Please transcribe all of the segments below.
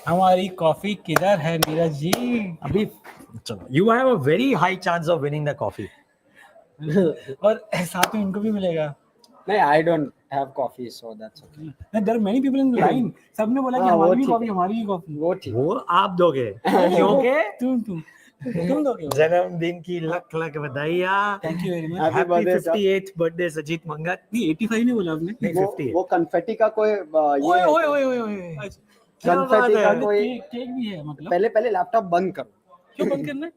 हमारी कॉफी किधर है नीरज जी? अभी चलो, you have a very high chance of winning the coffee. और साथ में इनको भी मिलेगा. नहीं, I don't have coffee, so that's okay. There are many people in the line. सबने बोला कि हाँ, वो हमारी भी ठीक कॉफी, है. हमारी भी कॉफी. वो ठीक. वो आप दोगे क्योंकि तुम दोगे. जन्मदिन की लख लख बधाइयाँ. Thank you very much. Happy Happy birthday, sir. 58th birthday Sajeet Manghat. नहीं 85 नहीं बोला आपने. नहीं, 58. वो कन्फेटी का कोई ओए ये ओए ओए ओए ओए. क्या बात कन्फेटी का है? कोई केक भी है मतलब. पहले लैपटॉप बंद करो, क्यों बंद करना है?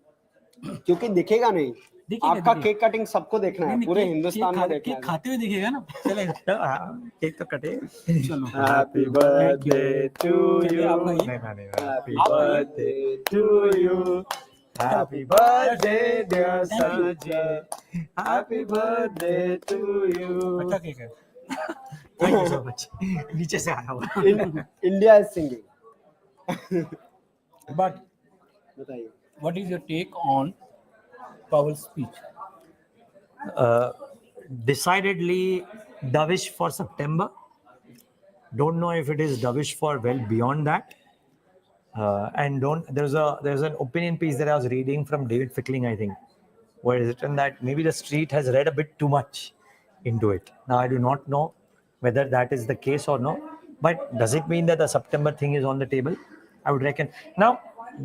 क्योंकि दिखेगा नहीं. आपका केक कटिंग सबको देखना है, पूरे हिंदुस्तान में देखना है. केक खाते हुए दिखेगा ना. चलेगा. केक तो कटे. चलो. Happy birthday to you. नहीं. Happy birthday to you. Happy birthday dear Sajeet. Happy birthday to you. अच्छा केक है. Thank you so much. नीचे से आया हुआ. India is singing. But बताइए. what is your take on Powell's speech? Decidedly dovish for September. Don't know if it is dovish for well beyond that. And there's an opinion piece that I was reading from David Fickling, I think, where it's written that maybe the street has read a bit too much into it. Now I do not know whether that is the case or no, but does it mean that the September thing is on the table? I would reckon. Now,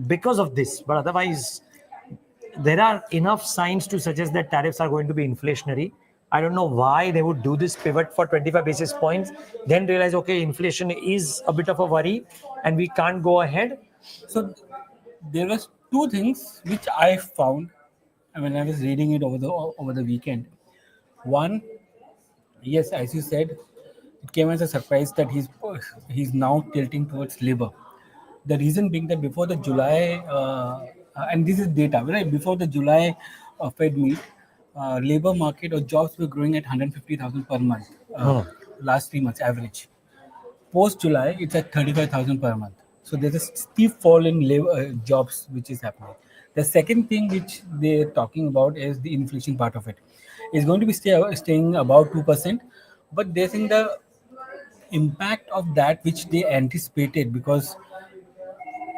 because of this, but otherwise, there are enough signs to suggest that tariffs are going to be inflationary. I don't know why they would do this pivot for 25 basis points, then realize, okay, inflation is a bit of a worry and we can't go ahead. So there was two things which I found when I was reading it over the weekend. One, yes, as you said, it came as a surprise that he's now tilting towards labor. The reason being that before the July, and this is data, right? Before the July Fed meet, labor market or jobs were growing at 150,000 per month. Last 3 months average. Post July, it's at 35,000 per month. So there's a steep fall in labor jobs which is happening. The second thing which they're talking about is the inflation part of it. It's going to be staying about 2%, but they're saying the impact of that which they anticipated, because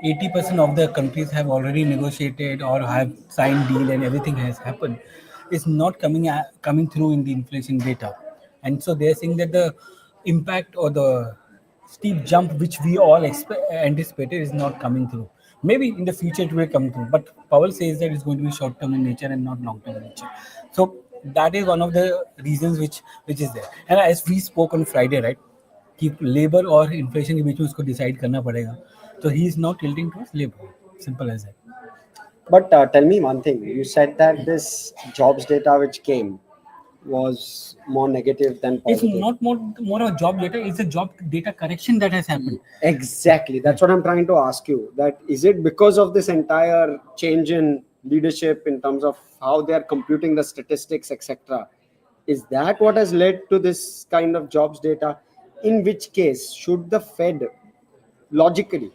80% of the countries have already negotiated or have signed deal and everything has happened, is not coming through in the inflation data. And so they're saying that the impact or the steep jump which we all anticipated is not coming through. Maybe in the future it will come through, but Powell says that it's going to be short term in nature and not long term in nature. So that is one of the reasons which is there. And as we spoke on Friday, right, कि labour और inflation के बीच में उसको decide करना पड़ेगा, तो he is not tilting towards labour, simple as that. But tell me one thing. You said that this jobs data which came was more negative than It's positive. not more of a job data, it's a job data correction that has happened. Exactly. That's what I'm trying to ask you. That is it because of this entire change in leadership in terms of how they are computing the statistics, etc. Is that what has led to this kind of jobs data? In which case, should the Fed logically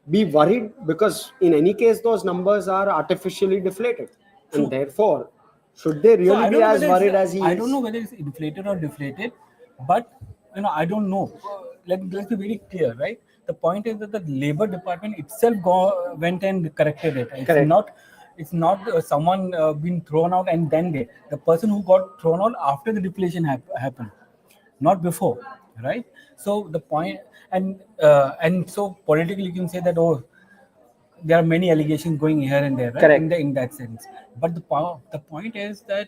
be worried? Because in any case, those numbers are artificially deflated. True. And therefore, should they So I really don't be know as whether worried it's- as he I is? don't know whether it's inflated or deflated, but I don't know. Let's be very clear, right? The point is that the labor department itself went and corrected it. It's Correct. not someone been thrown out and then the person who got thrown out after the deflation happened, not before, right? So the point, and so politically you can say that, oh, there are many allegations going here and there, right? Correct. In that sense. But the point is that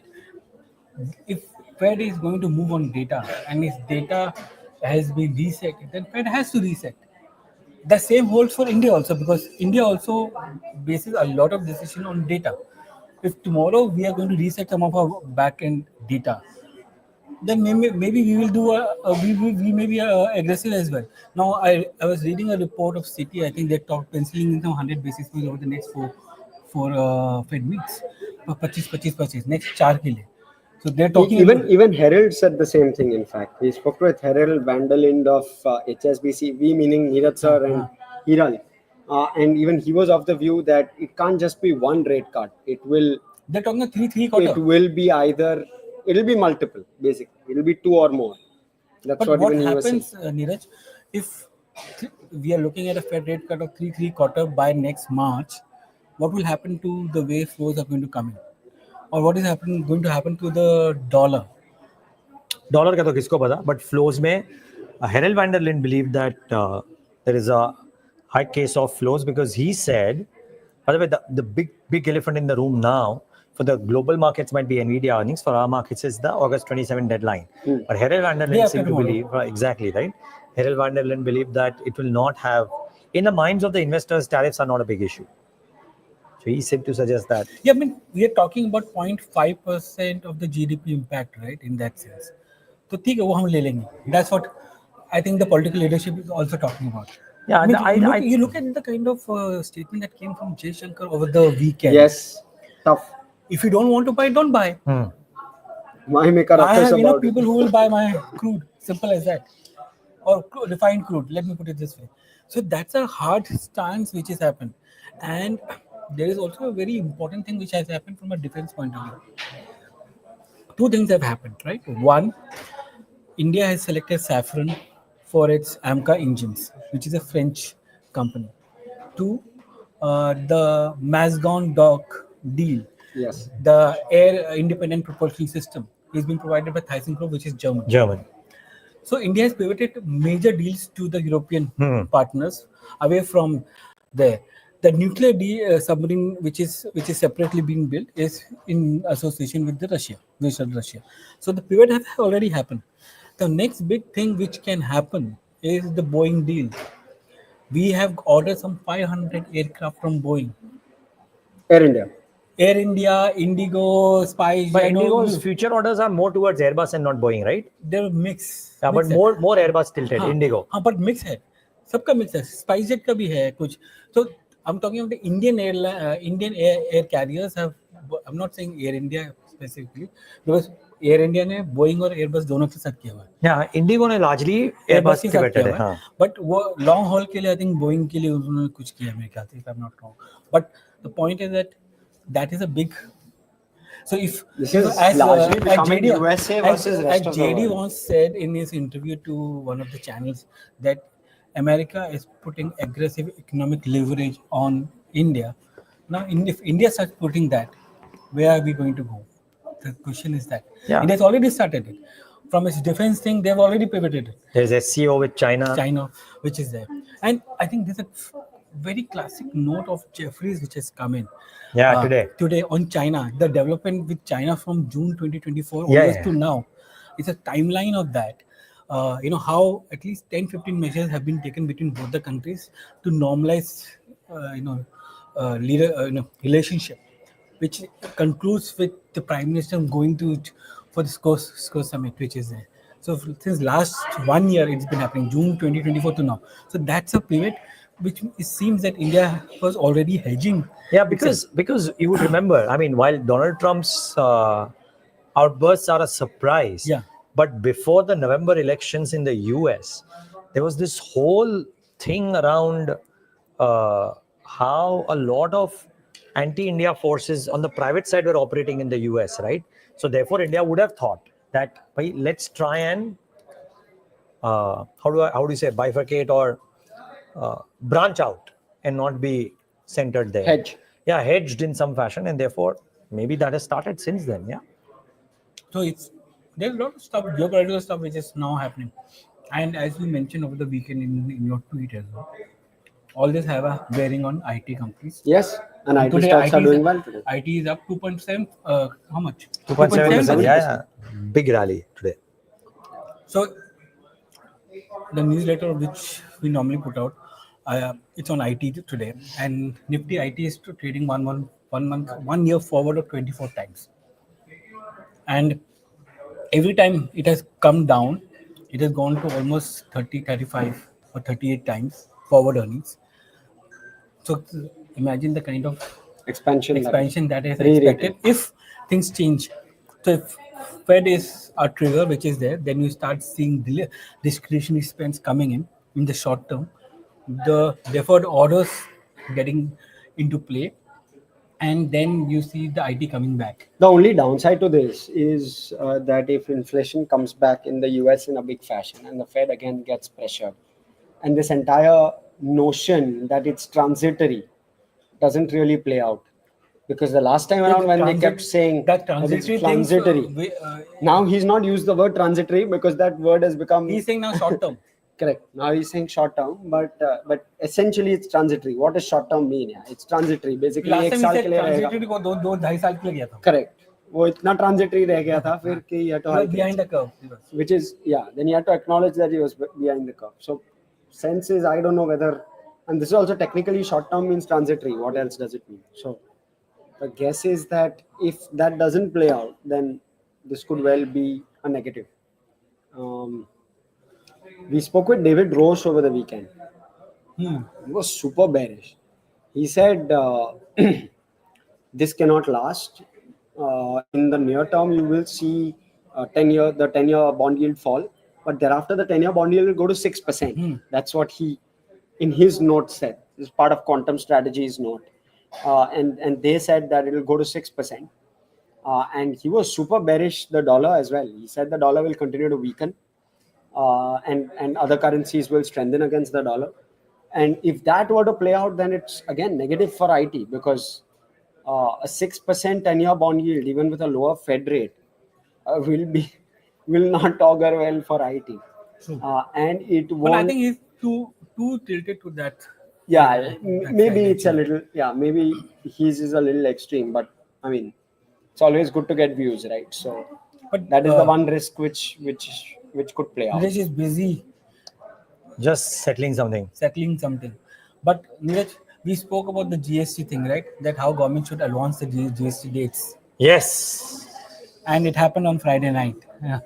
if Fed is going to move on data and if data has been reset, then Fed has to reset. The same holds for India also, because India also bases a lot of decision on data. If tomorrow we are going to reset some of our back-end data, then maybe we will do we may be aggressive as well. Now I was reading a report of Citi. I think they talked penciling in some 100 basis points over the next four Fed meets. 25 next 4 के लिए. So they're talking Even Herald said the same thing. In fact, we spoke with Herald Vandalind of HSBC. We meaning Niraj sir and Hiral, and even he was of the view that it can't just be one rate cut. They're talking a 3 quarter. It will be either. It'll be multiple. Basically, it'll be two or more. That's But what even he was saying. happens, Niraj, if we are looking at a Fed rate cut of 3.75 by next March, what will happen to the way flows are going to come in, or what is going to happen to the dollar? Dollar का तो किसको पता, but flows में Harel Vanderlin believe that there is a high case of flows because he said, by the way, the big elephant in the room now for the global markets might be Nvidia earnings. For our markets is the August 27 deadline. But Herald Day Vanderlyn after seemed to tomorrow. believe, exactly right. Herald Vanderlyn believed that it will not have, in the minds of the investors, tariffs are not a big issue. So he said to suggest that. Yeah, I mean, we are talking about 0.5% of the GDP impact, right? In that sense. तो ठीक है वो हम ले लेंगे. That's what I think the political leadership is also talking about. Yeah, I mean, you look at the kind of statement that came from Jay Shankar over the weekend. Yes, tough. If you don't want to buy, don't buy. Why make a I ruckus have enough about it? people who will buy my crude. Simple as that. Or refined crude. Let me put it this way. So that's a hard stance which has happened. And there is also a very important thing which has happened from a defense point of view. Two things have happened, right? One, India has selected Safran for its AMCA engines, which is a French company. Two, the Mazgon Dock deal, Yes. the air independent propulsion system, is being provided by ThyssenKrupp, which is German. So India has pivoted major deals to the European partners away from there. The nuclear submarine, which is separately being built, is in association with Russia. So the pivot has already happened. The next big thing which can happen is the Boeing deal. We have ordered some 500 aircraft from Boeing. Air India. Air India, Indigo, Spice. But Indigo's future orders are more towards Airbus and not Boeing, right? They're mix. Yeah, but more Airbus tilted. Indigo. हाँ, but mix है. सबका mix है. SpiceJet का भी है कुछ. So I'm talking about the Indian air carriers have. I'm not saying Air India specifically because Air India ने Boeing और Airbus दोनों के साथ किया हुआ है. Yeah, Indigo ने largely Airbus के के साथ बैठे किया थे. हुआ है. But वो long haul के लिए I think Boeing के लिए उन्होंने कुछ किया मेरे ख्याल से, if I'm not wrong. But the point is that is a big. So if This is largely becoming JD, USA versus rest of the JD world. once said in his interview to one of the channels that America is putting aggressive economic leverage on India. Now, if India starts putting that, where are we going to go? The question is that. Yeah. India's already started it. From its defense thing, they've already pivoted it. There's SCO with China, which is there. And I think there's a very classic note of Jeffries which has come in. Yeah, Today on China, the development with China from June 2024 to now, it's a timeline of that. How at least 10-15 measures have been taken between both the countries to normalize, relationship, which concludes with the Prime Minister going for the SCO summit, which is there. So since last 1 year, it's been happening, June 2024 to now. So that's a pivot, which it seems that India was already hedging. Yeah, because you would remember, I mean, while Donald Trump's outbursts are a surprise, but before the November elections in the US, there was this whole thing around how a lot of anti-India forces on the private side were operating in the US, right? So therefore, India would have thought that, let's try and how do you say, bifurcate or branch out and not be centered there. Hedged in some fashion, and therefore maybe that has started since then. Yeah. So there's a lot of stuff, geopolitical stuff, which is now happening, and as you mentioned over the weekend in your tweet as well, all this have a bearing on IT companies. Yes, and IT stocks are doing well today. IT is up 2.7. How much? 2.7%. Yeah, big rally today. So the newsletter which we normally put out, it's on IT today, and Nifty IT is trading 1 year forward of 24 times, and every time it has come down, it has gone to almost 30, 35 or 38 times forward earnings. So imagine the kind of expansion that is expected if things change. So if Fed is a trigger which is there, then you start seeing discretionary spends coming in the short term, the deferred orders getting into play, and then you see the IT coming back. The only downside to this is that if inflation comes back in the US in a big fashion and the Fed again gets pressured, and this entire notion that it's transitory doesn't really play out. Because the last time around when they kept saying that that it's transitory transitory, now he's not used the word transitory because that word has become he's saying now short term. correct. Now he's saying short term, but essentially it's transitory. What does short term mean? Yeah, it's transitory. Basically, Last एक time he साल said के लिए रहेगा. transitory को दो ढाई साल के लिए गया था. Correct. वो इतना transitory रह गया था फिर कि you had to He was hike it. behind the curve. He was. Which is, yeah, then you have to acknowledge that he was behind the curve. So sense is, I don't know whether, and this is also technically short term means transitory. What else does it mean? So the guess is that if that doesn't play out, then this could well be a negative. We spoke with David Roche over the weekend. He was super bearish. He said this cannot last. In the near term, you will see the 10-year bond yield fall, but thereafter the 10-year bond yield will go to 6%. That's what he, in his note, said. This is part of Quantum Strategy's note, and they said that it will go to 6%. And he was super bearish the dollar as well. He said the dollar will continue to weaken, and other currencies will strengthen against the dollar. And if that were to play out, then it's again negative for IT because a 6% 10-year bond yield, even with a lower Fed rate, will not augur well for IT. And it won't. But I think he's too tilted to that. Yeah, that maybe side, it's a actually. little. Yeah, maybe his is a little extreme. But I mean, it's always good to get views, right? So, But that is the one risk which could play out. Niraj is busy Just settling something. settling something. But Niraj, we spoke about the GST thing, right? That how government should advance the GST dates, Yes. and it happened on Friday night. Yeah.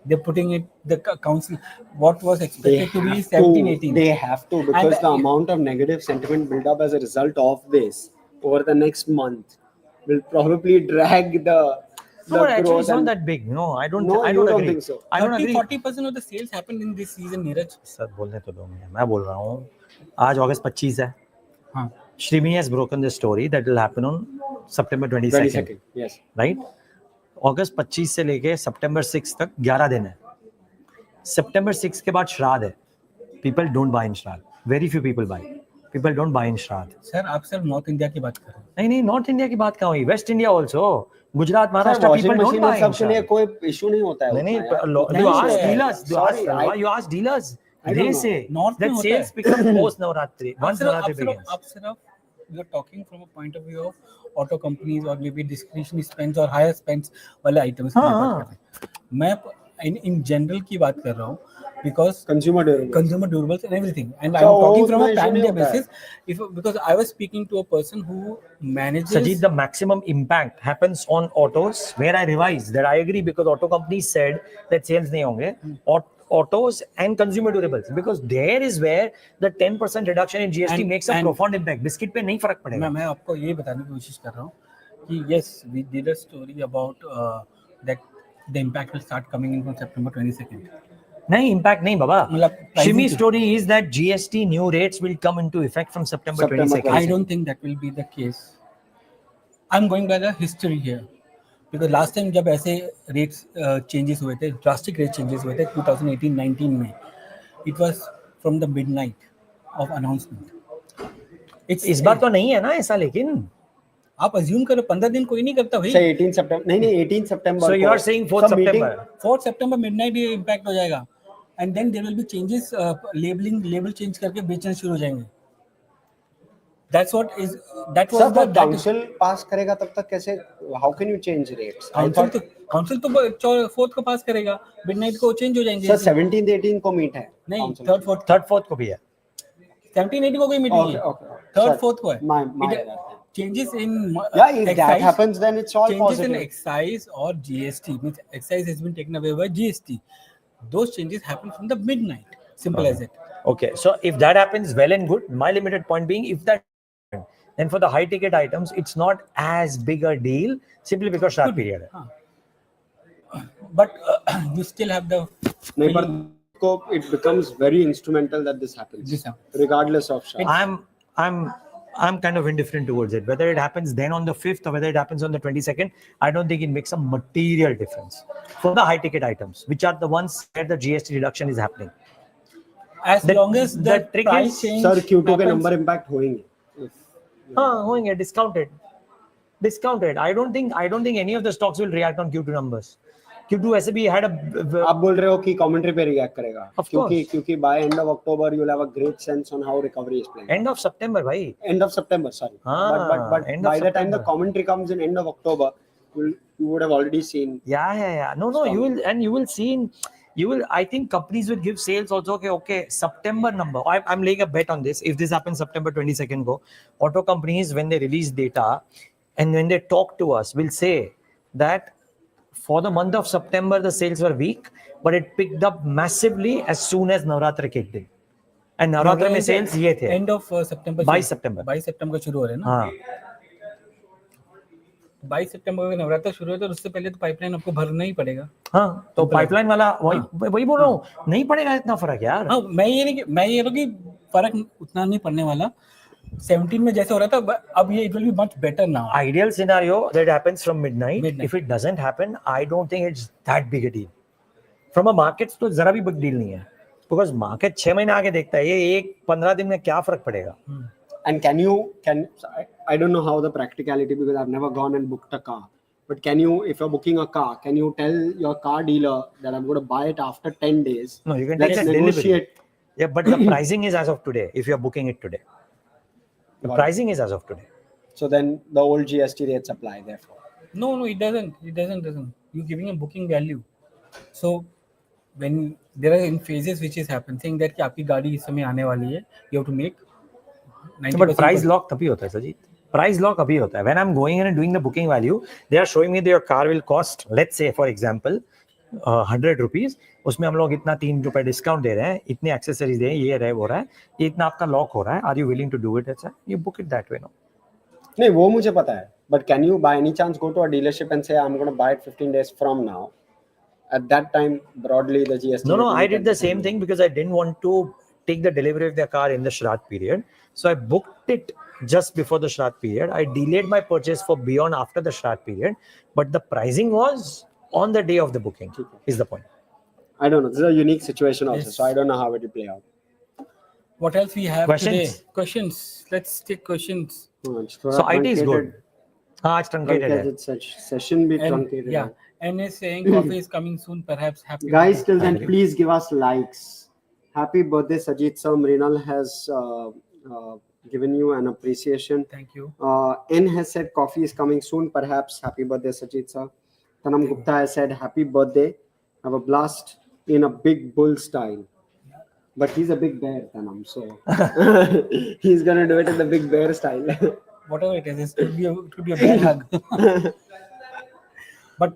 They're putting it the council. What was expected to be 17, 18. They have to because And the amount of negative sentiment built up as a result of this over the next month will probably drag the No, but actually, growth. it's not And that big. No, I don't. No, I you don't don't agree. think so? I don't agree. 30-40% of the sales happened in this season, Niraj. Sir बोलने तो दो मुझे. मैं बोल रहा हूँ. आज अगस्त 25 है. हाँ. Shrimi has broken the story that will happen on September 22nd. 22nd, yes. Right? अगस्त 25 से लेके सितंबर 6 तक 11 दिन है. सितंबर 6 के बाद श्राद्ध है. People don't buy in श्राद्ध. Very few people buy. People don't buy in श्राद्ध. सर आप सिर्फ नॉर्थ इंडिया की बात कर रहे हैं. नहीं नहीं नॉर्थ इंडिया की बात कहाँ हुई? Waste India also. Gujarat Maharashtra washing people don't machine buy in सबके लिए श्राद्ध. कोई इशू नहीं होता है. नहीं उतना नहीं यार. you ask है. dealers. Sorry, You ask dealers. I don't They know. say North में that होता sales है. pick up post Navratri. Once Navratri begins. आप सिर्फ you're talking from a point of view of auto companies or maybe discretionary spends or higher spends वाले items की बात कर रहे हैं. मैं in general की बात कर रहा हूँ because consumer durables and everything, and So, I'm talking from उसमें a issue pan नहीं India होता है. basis. Because I was speaking to a person who manages. Sajeet, the maximum impact happens on autos, where I revised that I agree because auto companies said that sales नहीं होंगे. Autos and consumer durables, because there is where the 10% reduction in GST makes a profound impact. Biscuit पे नहीं फर्क पड़ेगा. मैं आपको ये बताने की कोशिश कर रहा हूँ कि yes, we did a story about that the impact will start coming in from September 22nd. नहीं impact नहीं बाबा. मतलब pricing Shimi's की- story is that GST new rates will come into effect from September 22nd. I don't think that will be the case. I'm going by the history here. Because last time जब ऐसे rates changes हुए थे, drastic rate changes हुए थे 2018-19 में, it was from the midnight of announcement. इस बार तो नहीं है ना ऐसा लेकिन. आप assume करो 15 दिन कोई नहीं करता भाई. Say 18 September. नहीं 18 September. So you are saying 4th September. 4th September midnight ये impact हो जाएगा. And then there will be changes, label change करके बेचना शुरू हो जाएंगे. That was Sir, the council pass करेगा तब तक कैसे? How can you change rates? council तो 4th को पास करेगा, midnight को change हो जाएंगे. Sir, 17th 18 को meet है. नहीं, council. 3rd 4th को भी है. 17 18 को कोई मीटिंग नहीं है. Okay. 3rd 4th को है. My Changes in if excise, that happens, then it's all changes positive. in excise or GST, means excise has been taken away by GST. Those changes happen from the midnight. Simple as it. Okay, so if that happens, well and good. My limited point being, if that happens, then for the high ticket items, it's not as big a deal simply because short period. But you still have the. नहीं, but it becomes very instrumental that this happens, regardless of shop. I'm kind of indifferent towards it. Whether it happens then on the 5th or whether it happens on the 22nd, I don't think it makes a material difference for the high ticket items, which are the ones where the GST reduction is happening. as long as the trick price is, change Sir, Q2 के happens- number impact होंगे. होंगे discounted. I don't think any of the stocks will react on Q2 numbers. Q2 ऐसे भी had a आप बोल रहे हो कि commentary पे react करेगा? Of course. क्योंकि by end of October you'll have a great sense on how recovery is playing. end of September, भाई. End of September, sorry. But end of by the time the September. commentary comes in end of October, you would have already seen. Yeah. No. You will see. I think companies will give sales also. Okay. September number. I'm laying a bet on this. If this happens September 22nd, auto companies when they release data, and when they talk to us, will say that for the month of September the sales were weak, but it picked up massively as soon as Navratri kicked in. And Navratri में sales ये थे. End of September. 22 September. 22 September का शुरू हो रहे हैं ना. हाँ. 22 सितंबर में नवरात्र शुरू है तो उससे पहले तो पाइपलाइन आपको भरना ही पड़ेगा. हाँ, तो पाइपलाइन वाला वही बोल रहा हूँ, नहीं पड़ेगा इतना फर्क यार. हाँ, मैं ये नहीं कि फर्क उतना नहीं पड़ने वाला. 17 में जैसे हो रहा था, अब ये it will be much better now. Ideal scenario that happens from midnight. If it doesn't happen, I don't think it's that big a deal. From a market तो जरा भी big deal नहीं है. Because market 6 महीने आगे देखता है, ये 15 दिन में क्या फर्क पड़ेगा. And I don't know how the practicality, because I've never gone and booked a car. But can you, if you're booking a car, can you tell your car dealer that I'm going to buy it after 10 days? No, you can Let's take a negotiate. delivery. Yeah, but the pricing is as of today. If you're booking it today, the pricing is as of today. So then the old GST rates apply. Therefore, No, it doesn't. You're giving a booking value. So when there are in phases which is happening, saying that कि आपकी गाड़ी इस समय आने वाली है, you have to make 90%. But price lock तभी होता है सजीत. Price lock अभी होता है. When I'm going in and doing the booking value, they are showing me that your car will cost, let's say for example, 100 rupees. उसमें हम लोग इतना 3 रुपए डिस्काउंट दे रहे हैं, इतने एक्सेसरीज दे रहे हैं, ये रहे वो रहा है, ये इतना आपका लॉक हो रहा है. Are you willing to do it? ऐसा you book it that way, no? नहीं वो मुझे पता है. But can you by any chance go to a dealership and say I'm going to buy it 15 days from now? At that time, broadly the GST. No, I did the same thing because I didn't want to take the delivery of the car in the Shraddh period. So I booked it just before the Shraddh period. I delayed my purchase for beyond after the Shraddh period, but the pricing was on the day of the booking. Is the point? I don't know. This is a unique situation also, Yes. so I don't know how it will play out. What else we have Questions? today? Questions. Let's take questions. So IT is good. हाँ, आज truncated है. Truncated session be And truncated. yeah, N is saying coffee is coming soon. Perhaps happy. Guys, birthday. till then, please give us likes. Happy birthday, Sajeet sir. Mrinal has given you an appreciation. Thank you. N has said coffee is coming soon. Perhaps happy birthday, Sajeet sir. Tanam Gupta has said happy birthday. Have a blast in a big bull style. But he's a big bear, Tanam. So he's gonna do it in the big bear style. Whatever it is, it could be a bad hug. But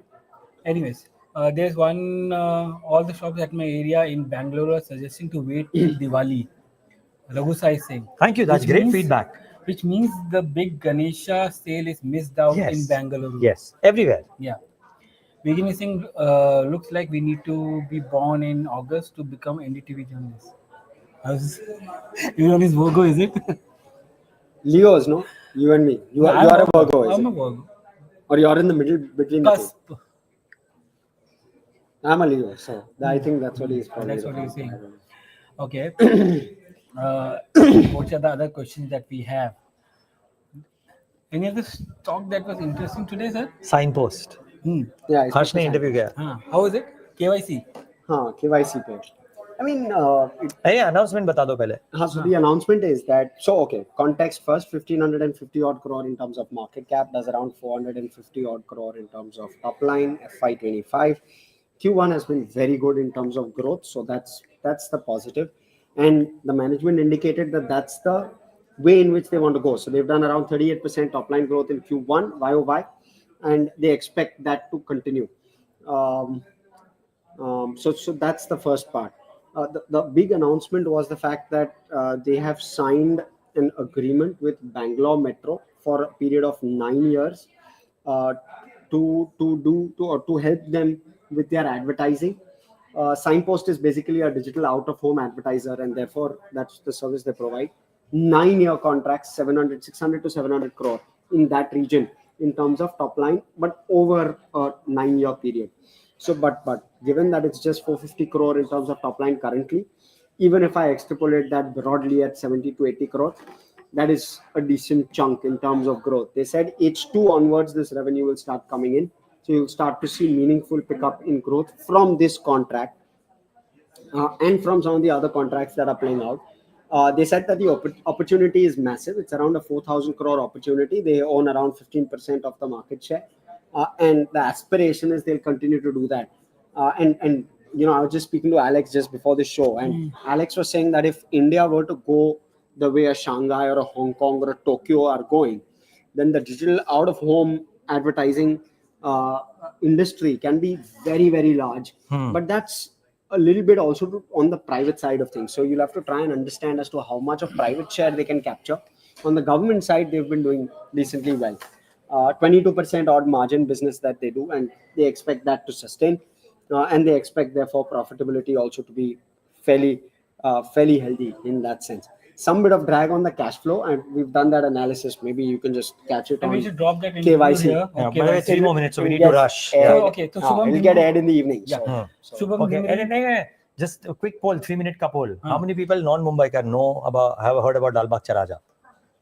anyways, there's one. All the shops at my area in Bangalore are suggesting to wait till Diwali. Raghu Sai is saying. Thank you. That's Which great means- feedback. Which means the big Ganesha sale is missed out in Bangalore. Yes, everywhere. Yeah. Beginning Singh looks like we need to be born in August to become NDTV journalists. You know this Virgo, is it? Leos, no? You and me. You are a Virgo, is I'm a it? Virgo. Or you're in the middle between the two? Cusp. I'm a Leo, so I think that's what he's probably. That's what he's referring saying. to. Okay. What are the other questions that we have? Any other talk that was interesting today, sir? Signpost. Yeah, it's हर्ष ने just a interview किया. How is it? KYC. हाँ, KYC पे. I mean, ये announcement बता दो पहले. so the announcement is that, so okay, context first, 1550 odd crore in terms of market cap, does around 450 odd crore in terms of top line, FY25. Q1 has been very good in terms of growth, so that's the positive. And the management indicated that that's the way in which they want to go. So they've done around 38% top line growth in Q1 YOY, and they expect that to continue. So that's the first part. The big announcement was the fact that they have signed an agreement with Bangalore Metro for a period of 9 years to help them with their advertising. Signpost is basically a digital out-of-home advertiser, and therefore that's the service they provide. 9-year contracts, 600 to 700 crore in that region in terms of top line, but over a 9-year period. So, but given that it's just 450 crore in terms of top line currently, even if I extrapolate that broadly at 70 to 80 crore, that is a decent chunk in terms of growth. They said H2 onwards, this revenue will start coming in. So you'll start to see meaningful pickup in growth from this contract and from some of the other contracts that are playing out. They said that the opportunity is massive. It's around a 4,000 crore opportunity. They own around 15% of the market share. And the aspiration is they'll continue to do that. And I was just speaking to Alex just before the show, and Alex was saying that if India were to go the way a Shanghai or a Hong Kong or a Tokyo are going, then the digital out of home advertising industry can be very, very large. But that's a little bit also on the private side of things. So you'll have to try and understand as to how much of private share they can capture. On the government side, they've been doing decently well. 22% odd margin business that they do, and they expect that to sustain. And they expect therefore profitability also to be fairly healthy in that sense. Some bit of drag on the cash flow, and we've done that analysis. Maybe you can just catch it And we on should drop that in KYC. here. Yeah, Okay, by the way, 3 more minutes, so we need to rush. Aired. So, okay, so Shubham it'll get Dimri- aired in the evening. Yeah. So Shubham Okay, Dimri- and just a quick poll, 3-minute ka poll. How many people non-Mumbai have heard about Dalbag Charaja?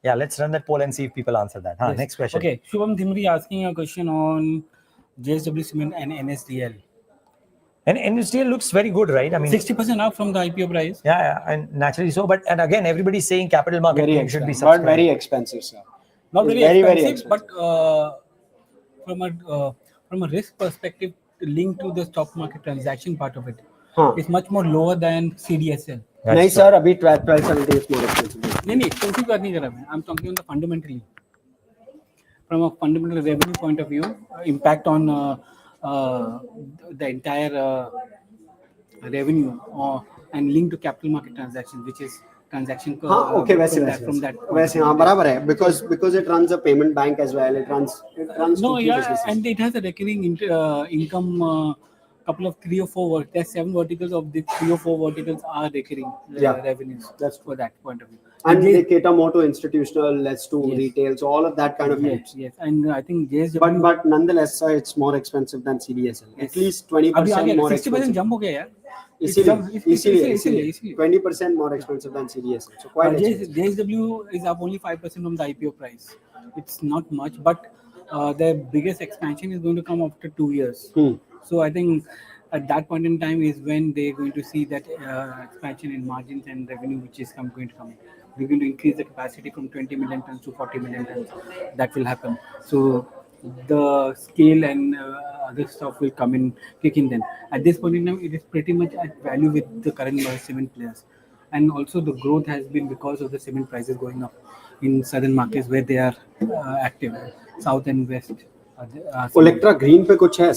Yeah, let's run that poll and see if people answer that. Yes. Next question. Okay, Shubham Dimri asking a question on JSW Cement and NSDL. And it still looks very good, right? I mean, 60% up from the IPO price. yeah, and naturally so. But and again, everybody's saying capital market very team should be expensive, but subscribed. very expensive, sir. Not It's very, very expensive, but from a risk perspective, linked to the stock market transaction part of it, it's much more lower than CDSL. That's नहीं true. Sir अभी 1270 is more expensive. नहीं expensive बात नहीं कर रहा मैं. I'm talking on the fundamentally. From a fundamental revenue point of view, impact on the entire revenue and linked to capital market transactions, which is transaction. Okay, from that. वैसे हाँ बराबर है because it runs a payment bank as well. It runs No, two, three yeah, businesses. and it has a recurring income. Couple of 3 or 4 there's 7 verticals. Of the 3 or 4 verticals are recurring revenues. That's for that point of view. And they cater more to institutional, less to Yes. retail. So all of that kind of helps. Yes, and I think JSW. But nonetheless, sir, it's more expensive than CDSL. At least 20% more 60% expensive. jump हो गया यार. इसीलिए 20% more expensive than CDSL. So quite expensive. JSW is up only 5% from the IPO price. It's not much, but the biggest expansion is going to come after 2 years. So I think at that point in time is when they're going to see that expansion in margins and revenue, which is going to come. We're going to increase the capacity from 20 million tons to 40 million tons. That will happen. So the scale and other stuff will come in, kick in then. At this point in time, it is pretty much at value with the current cement players. And also the growth has been because of the cement prices going up in southern markets where they are active, south and west. Electra Green पे कुछ है.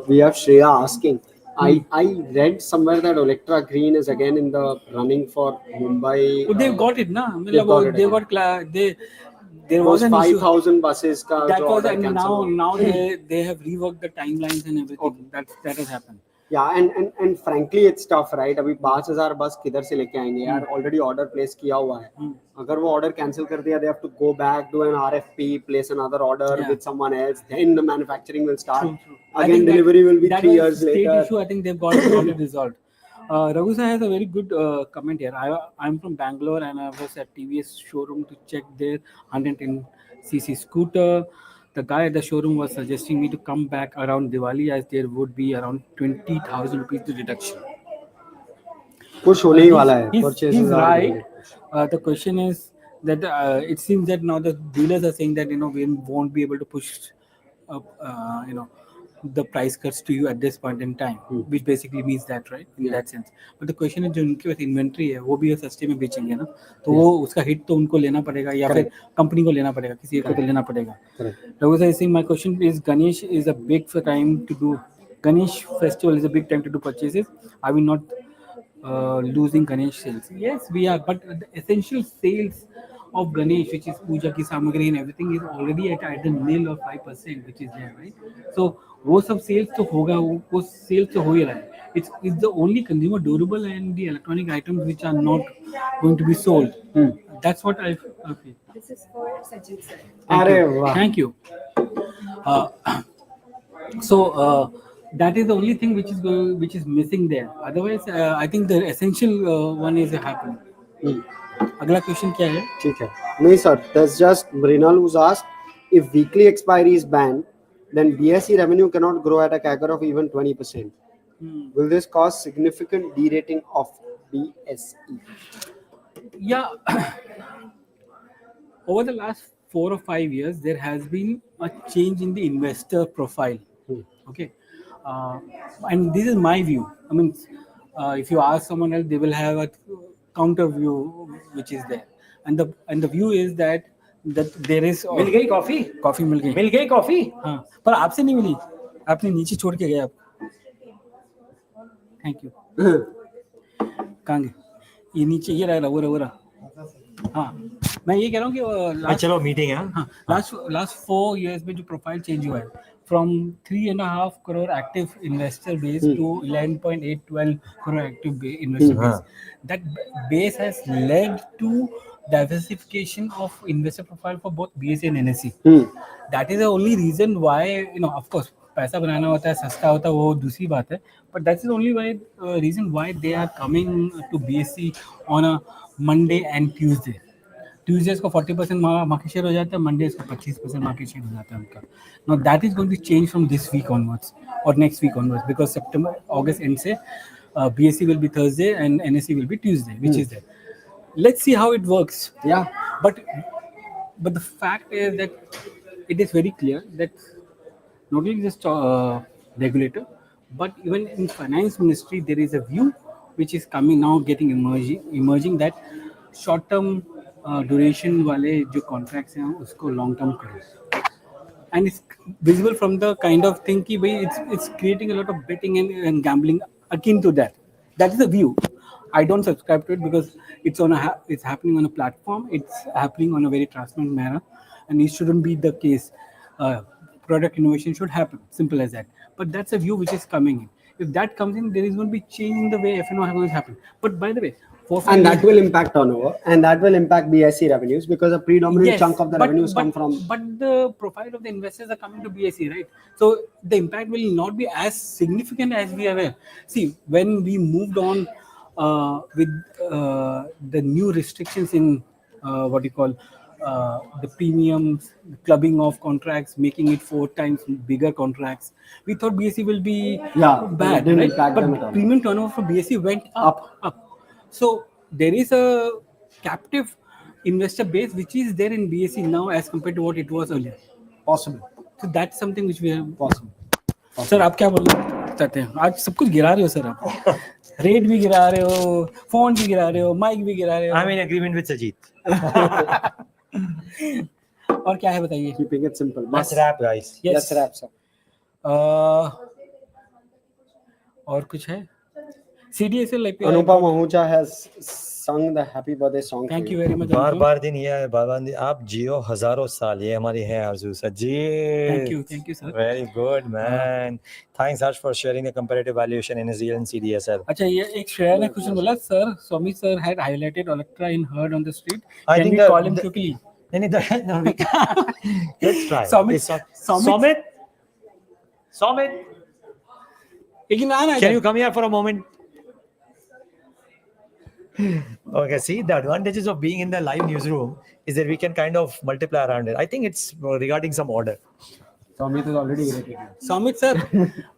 We have Shreya asking. I read somewhere that Electra Green is again in the running for Mumbai. Well, they've got it, na? There was was an issue. 5,000 buses का That जो was, order and cancel now they have reworked the timelines and everything. That has happened. Yeah, and frankly it's tough, right? अभी 5,000 बस किधर से लेके आएंगे यार? Already order place किया हुआ है. अगर वो order cancel कर दिया, they have to go back, do an RFP, place another order with someone else. Then the manufacturing will start. True. Again, delivery will be 3 years state later. issue. I think they've got it resolved. Raghu sir has a very good comment here. I'm from Bangalore and I was at TVS showroom to check their 110cc scooter. The guy at the showroom was suggesting me to come back around Diwali as there would be around 20,000 rupees to reduction. Push होने ही वाला है. He's Purchases are right. The question is that it seems that now the dealers are saying that we won't be able to push the price cuts to you at this point in time, which basically means that, right, in that sense. But the question is जो उनके पास inventory है वो भी सस्ते में बेचेंगे ना, तो वो उसका हिट तो उनको लेना पड़ेगा या फिर कंपनी को लेना पड़ेगा, किसी एक को तो लेना पड़ेगा. Raghu sir is saying my question is Ganesh is a big time to do. Ganesh festival is a big time to do purchases. Are we not losing Ganesh sales? Yes, we are, but the essential sales of Ganesh, which is puja ki samagri and everything, is already at the nil or 5%, which is there, right? So वो सब sales तो होगा, वो sales तो हो ही रहा है. It's the only consumer durable and the electronic items which are not going to be sold. That's what I feel. This is for Sajeet sir. Thank you. So That is the only thing which is missing there. Otherwise, I think the essential one is happening. अगला question क्या है? ठीक है. नहीं sir, that's just Mrinal who's asked if weekly expiry is banned, then BSE revenue cannot grow at a CAGR of even 20%. Will this cause significant derating of BSE? Yeah. Over the last 4 or 5 years, there has been a change in the investor profile. Okay, and this is my view. I mean, if you ask someone else, they will have a counter view which is there, and the view is that there is. मिल गई coffee? Coffee मिल गई. मिल गई coffee? हाँ, पर आपसे नहीं मिली. आपने नीचे छोड़ के गए आप. Thank you. कहाँ गए? ये नीचे ये रहा. हाँ, मैं ये कह रहा हूँ कि चलो मीटिंग है. हाँ, लास्ट 4 years में जो प्रोफाइल चेंज हुआ है from 3.5 crore active investor base to 11.812 crore active investor base. That base has led to diversification of investor profile for both BSE and NSE. That is the only reason why, of course, पैसा बनाना होता है, सस्ता होता है, वो दूसरी बात है, but that is the only reason why they are coming to BSE on a Monday and Tuesday. Tuesdays को 40% market share हो जाता है, Mondays को 25% market share हो जाता है उनका. Now that is going to change from this week onwards or next week onwards, because August end से BSE will be Thursday and NSE will be Tuesday, which is there. Let's see how it works. Yeah. But the fact is that it is very clear that not only just regulator, but even in finance ministry, there is a view which is coming now, getting emerging that short term duration वाले जो contracts हैं उसको long term करो. And it's visible from the kind of thing कि भाई it's creating a lot of betting and gambling akin to that. That is the view. I don't subscribe to it because it's happening on a platform. It's happening on a very transparent manner, and it shouldn't be the case. Product innovation should happen, simple as that. But that's a view which is coming in. If that comes in, there is going to be change in the way F&O is going to happen. But by the way, and that will impact turnover, and that will impact BSE revenues, because a predominant chunk of the revenues come from. But the profile of the investors are coming to BSE, right? So the impact will not be as significant as we are aware. See, when we moved on with the new restrictions in what you call the premiums, clubbing of contracts, making it 4 times bigger contracts, we thought BSE will be bad, right? But premium turnover for BSE went up. So there is a captive investor base which is there in BSE now as compared to what it was earlier. Possible. So that's something which we have. Possible. Sir आप क्या बोलना चाहते हैं? आज सब कुछ गिरा रहे हो सर आप. रेट भी गिरा रहे हो, फोन भी गिरा रहे हो, माइक भी गिरा रहे हो. I am in agreement with Sajit. और क्या है बताइए? Keeping it simple. Let's wrap, guys. Yes. Let's wrap, sir. और कुछ है? CDSL IPO. Anupam Ahuja has sung the happy birthday song. Thank you very much. बार दिन ये बार आप जियो हजारों साल, ये हमारी है आरज़ू. Sajit. Thank you sir. Very good man. Thanks Hersh for sharing the comparative valuation in Israel and CDSL. अच्छा, ये एक श्रेया ने कुछ बोला, sir Swami sir had highlighted Electra in Heard on the Street. I Can think we call him quickly? No, we can't. Let's try. Somit. Can you come here for a moment? Okay, see, the advantages of being in the live newsroom is that we can kind of multiply around it. I think it's regarding some order. Samit is already irritated. Samit sir,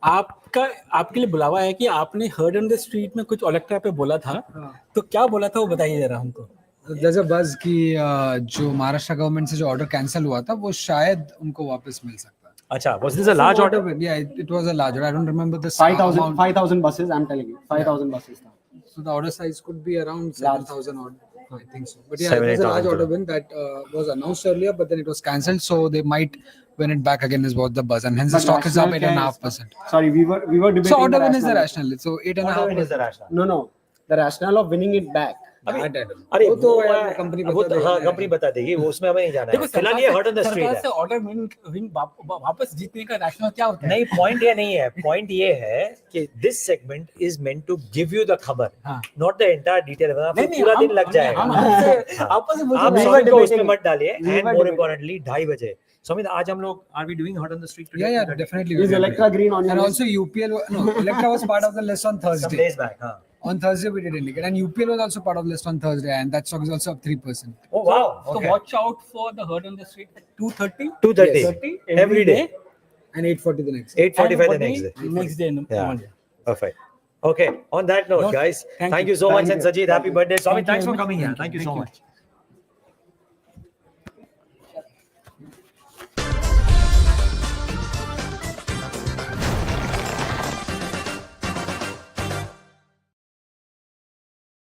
आपके लिए बुलावा है कि आपने Heard on the Street में कुछ Electra पे बोला था, तो क्या बोला था वो बताइए जरा हमको. There's a buzz कि जो महाराष्ट्र गवर्नमेंट से जो ऑर्डर कैंसिल हुआ था वो शायद उनको वापस मिल सकता है. अच्छा, was this a large order? Yeah, it was a large order. I don't remember the 5,000 buses. I'm telling you, 5,000 buses. So the order size could be around 7,000 odd. I think so. But yeah, it was a large order win that was announced earlier, but then it was cancelled. So they might win it back again is what the buzz. And hence the stock is up 8.5%. Sorry, we were debating. So order win is the rationale. So 8.5% is the rationale. No. The rationale of winning it back. अरे वो तो company बता देगी, वो उसमें हमें नहीं जाना है. फिलहाल ये हर्ड ऑन द स्ट्रीट है. सरकार से ऑर्डर विन वापस जीतने का रैशनल क्या होता है? नहीं, पॉइंट ये नहीं है. पॉइंट ये है कि this segment is meant to give you the khabar, not the entire detail. पूरा दिन लग जाएगा. आप उसमें मत डालिए. एंड मोर इम्पोर्टेंटली 2:30 बजे Sumit, आज हम लोग are we doing hot on the street today? Yeah, definitely. Is Electra green on your And list? also UPL, no, Electra was part of the list on Some Thursday. days back, huh? On Thursday we did indicate, and UPL was also part of the list on Thursday, and that stock is also up 3%. Oh wow! So Okay. watch out for the herd on the street at 2:30. 2:30 30 every day. And 8:40 the next day. 8:45 the And next day. Next day in the Yeah. morning. Perfect. Okay. On that note, No, guys, thank thank you. you so much, Thank and you. Sajid, happy birthday. Sumit, Thank you thanks for very much. coming here. Thank Thank you. you so Thank you. much.